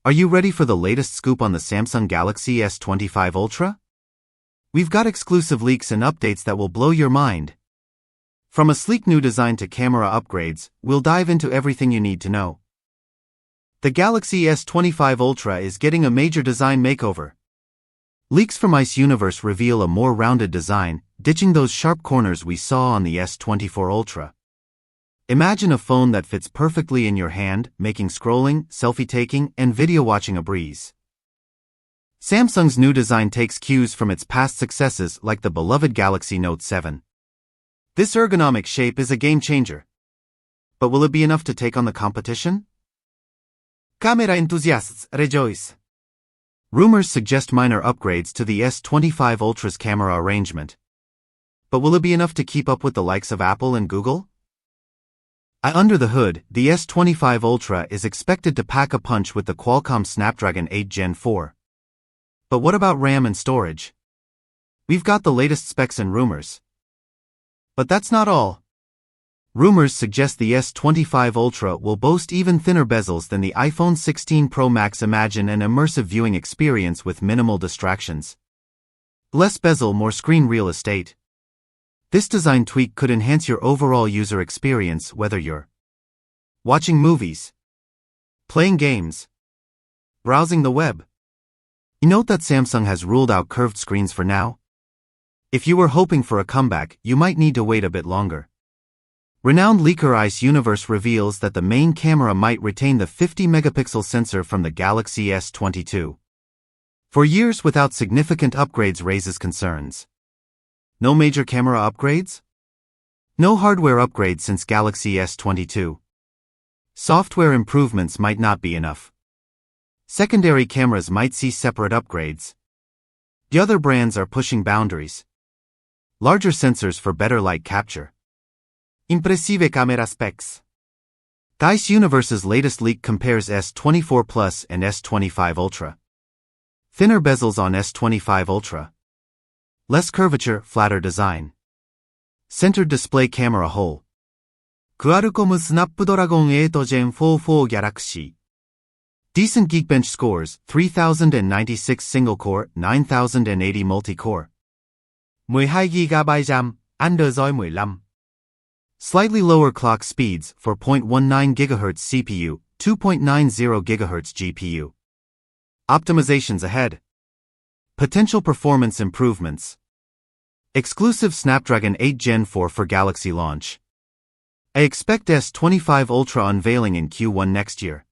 Are you ready for the latest scoop on the Samsung Galaxy S25 Ultra? We've got exclusive leaks and updates that will blow your mind. From a sleek new design to camera upgrades, we'll dive into everything you need to know. The Galaxy S25 Ultra is getting a major design makeover. Leaks from Ice Universe reveal a more rounded design, ditching those sharp corners we saw on the S24 Ultra. Imagine a phone that fits perfectly in your hand, making scrolling, selfie-taking, and video watching a breeze. Samsung's new design takes cues from its past successes like the beloved Galaxy Note 7. This ergonomic shape is a game-changer. But will it be enough to take on the competition? Camera enthusiasts, rejoice! Rumors suggest minor upgrades to the S25 Ultra's camera arrangement. But will it be enough to keep up with the likes of Apple and Google? Under the hood, the S25 Ultra is expected to pack a punch with the Qualcomm Snapdragon 8 Gen 4. But what about RAM and storage? We've got the latest specs and rumors. But that's not all. Rumors suggest the S25 Ultra will boast even thinner bezels than the iPhone 16 Pro Max. Imagine an immersive viewing experience with minimal distractions. Less bezel, more screen real estate. This design tweak could enhance your overall user experience whether you're watching movies, playing games, browsing the web. Note that Samsung has ruled out curved screens for now. If you were hoping for a comeback, you might need to wait a bit longer. Renowned leaker Ice Universe reveals that the main camera might retain the 50-megapixel sensor from the Galaxy S22. For years without significant upgrades raises concerns. No major camera upgrades? No hardware upgrades since Galaxy S22. Software improvements might not be enough. Secondary cameras might see separate upgrades. The other brands are pushing boundaries. Larger sensors for better light capture. Impressive camera specs. Ice Universe's latest leak compares S24 Plus and S25 Ultra. Thinner bezels on S25 Ultra. Less curvature, flatter design. Centered display camera hole. Qualcomm Snapdragon 8 Gen 4 Galaxy. Decent Geekbench scores, 3096 single-core, 9080 multi-core. 12GB RAM, Android 15. Slightly lower clock speeds, 4.19 GHz CPU, 2.90 GHz GPU. Optimizations ahead. Potential performance improvements. Exclusive Snapdragon 8 Gen 4 for Galaxy launch. I expect S25 Ultra unveiling in Q1 next year.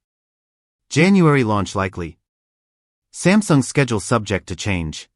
January launch likely. Samsung schedule subject to change.